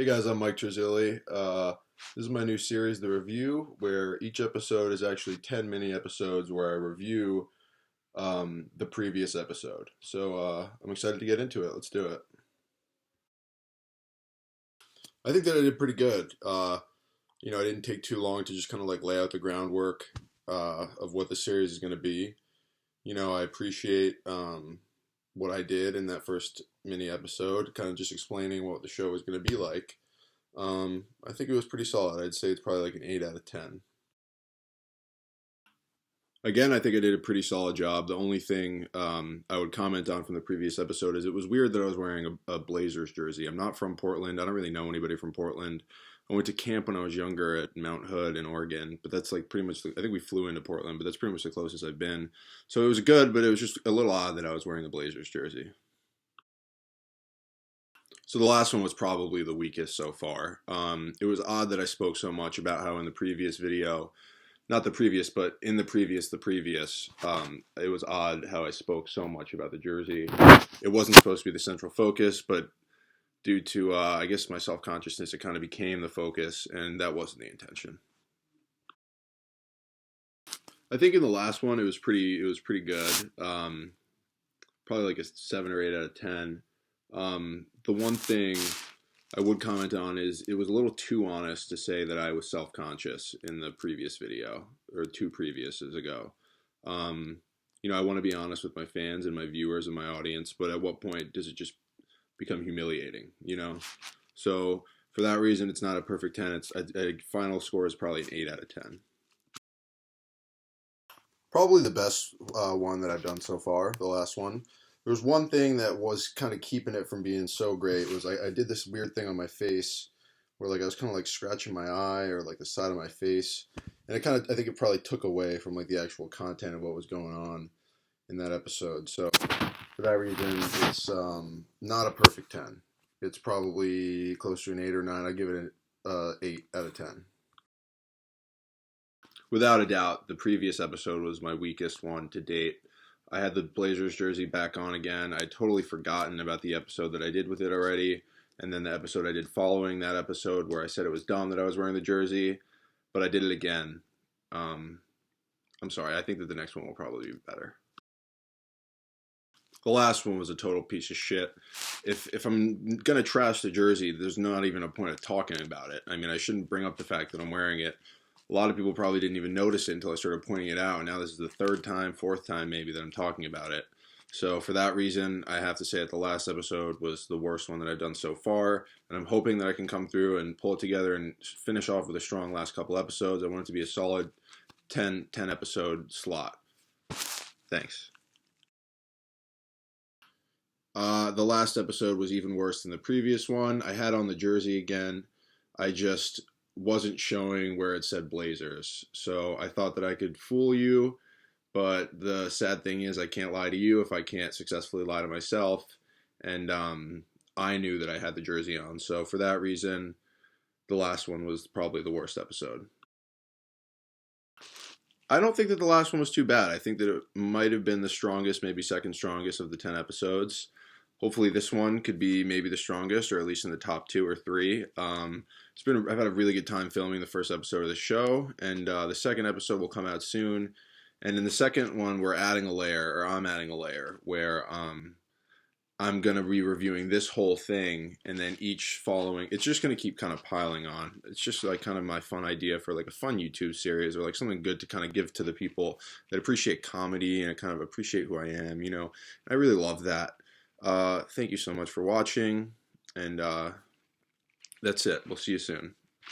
Hey guys, I'm Mike Tresilli. This is my new series, The Review, where each episode is actually 10 mini episodes where I review the previous episode. So I'm excited to get into it. Let's do it. I think that I did pretty good. I didn't take too long to just kind of like lay out the groundwork of what the series is going to be. I appreciate what I did in that first mini episode, kind of just explaining what the show was going to be like. I think it was pretty solid. I'd say it's probably like an 8 out of 10. Again, I think I did a pretty solid job. The only thing I would comment on from the previous episode is it was weird that I was wearing a Blazers jersey. I'm not from Portland. I don't really know anybody from Portland. I went to camp when I was younger at Mount Hood in Oregon, but that's like pretty much, I think we flew into Portland, but that's pretty much the closest I've been. So it was good, but it was just a little odd that I was wearing the Blazers jersey. So the last one was probably the weakest so far. It was odd that I spoke so much about how in the previous video, not the previous, but in the previous, it was odd how I spoke so much about the jersey. It wasn't supposed to be the central focus, but due to, I guess, my self-consciousness, it kind of became the focus, and that wasn't the intention. I think in the last one, it was pretty good. Probably like a 7 or 8 out of 10. The one thing I would comment on is it was a little too honest to say that I was self-conscious in the previous video, or two previouses ago. I want to be honest with my fans and my viewers and my audience, but at what point does it just become humiliating? So for that reason, it's not a perfect 10. It's a final score is probably an 8 out of 10. Probably the best one that I've done so far, the last one. There was one thing that was kind of keeping it from being so great was I did this weird thing on my face where like I was kind of like scratching my eye or like the side of my face, and I think it probably took away from like the actual content of what was going on in that episode. So for that reason, it's not a perfect 10. It's probably close to an 8 or 9. I give it an 8 out of 10. Without a doubt, the previous episode was my weakest one to date. I had the Blazers jersey back on again. I'd totally forgotten about the episode that I did with it already, and then the episode I did following that episode where I said it was dumb that I was wearing the jersey, but I did it again. I'm sorry, I think that the next one will probably be better. The last one was a total piece of shit. If I'm gonna trash the jersey, there's not even a point of talking about it. I mean, I shouldn't bring up the fact that I'm wearing it. A lot of people probably didn't even notice it until I started pointing it out. Now this is the third time, fourth time maybe that I'm talking about it. So for that reason, I have to say that the last episode was the worst one that I've done so far. And I'm hoping that I can come through and pull it together and finish off with a strong last couple episodes. I want it to be a solid 10 episode slot. Thanks. The last episode was even worse than the previous one. I had on the jersey again. I just wasn't showing where it said Blazers. So I thought that I could fool you, but the sad thing is I can't lie to you if I can't successfully lie to myself. And I knew that I had the jersey on. So for that reason, the last one was probably the worst episode. I don't think that the last one was too bad. I think that it might have been the strongest, maybe second strongest of the 10 episodes. Hopefully this one could be maybe the strongest, or at least in the top 2 or 3. I've had a really good time filming the first episode of the show, and the second episode will come out soon. And in the second one, I'm adding a layer, where I'm going to be reviewing this whole thing, and then each following, it's just going to keep kind of piling on. It's just like kind of my fun idea for like a fun YouTube series, or like something good to kind of give to the people that appreciate comedy and kind of appreciate who I am, I really love that. Thank you so much for watching, and that's it. We'll see you soon.